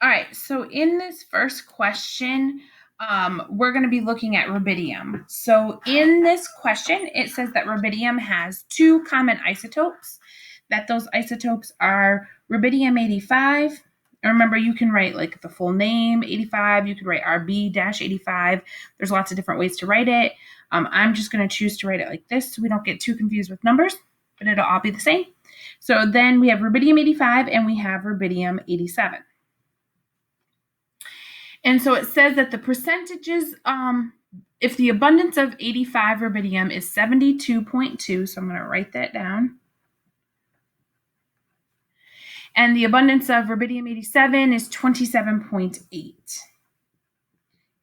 All right, so in this first question, we're going to be looking at rubidium. So in this question, it says that rubidium has two common isotopes, that those isotopes are rubidium-85. Remember, you can write like the full name, 85. You could write RB-85. There's lots of different ways to write it. I'm just going to choose to write it like this so we don't get too confused with numbers, but it'll all be the same. So then we have rubidium-85 and we have rubidium-87. And so it says that the percentages, if the abundance of 85 rubidium is 72.2, so I'm going to write that down. And the abundance of rubidium-87 is 27.8. It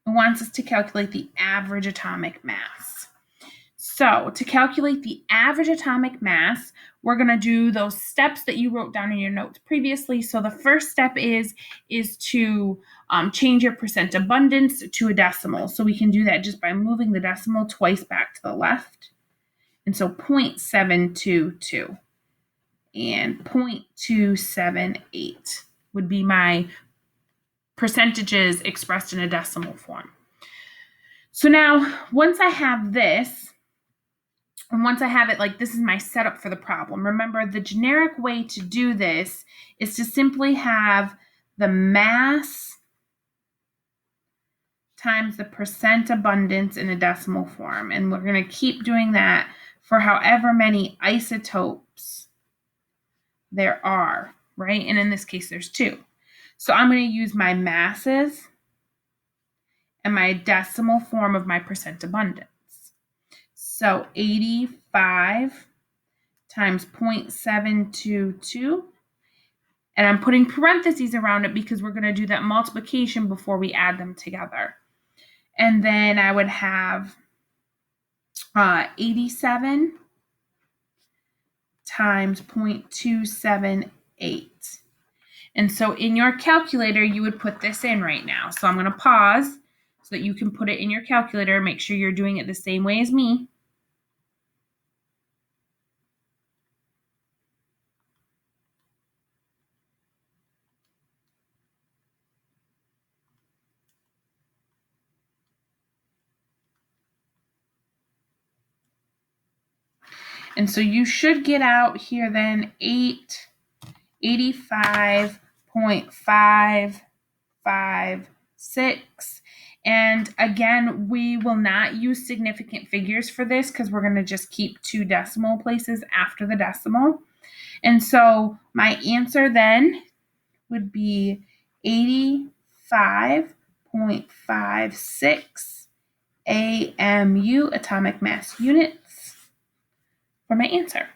wants us to calculate the average atomic mass. So to calculate the average atomic mass, we're going to do those steps that you wrote down in your notes previously. So the first step is to change your percent abundance to a decimal. So we can do that just by moving the decimal twice back to the left. And so 0.722 and 0.278 would be my percentages expressed in a decimal form. So now, once I have this, and once I have it, like this is my setup for the problem. Remember, the generic way to do this is to simply have the mass times the percent abundance in a decimal form. And we're going to keep doing that for however many isotopes there are, right? And in this case, there's two. So I'm going to use my masses and my decimal form of my percent abundance. So 85 times 0.722, and I'm putting parentheses around it because we're going to do that multiplication before we add them together. And then I would have 87 times 0.278. And so in your calculator, you would put this in right now. So I'm going to pause so that you can put it in your calculator. Make sure you're doing it the same way as me. And so you should get out here then 85.556. And again, we will not use significant figures for this because we're going to just keep two decimal places after the decimal. And so my answer then would be 85.56 AMU, atomic mass units, for my answer.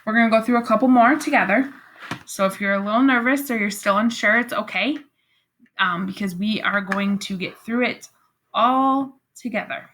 We're going to go through a couple more together. So if you're a little nervous or you're still unsure, it's okay, because we are going to get through it all together.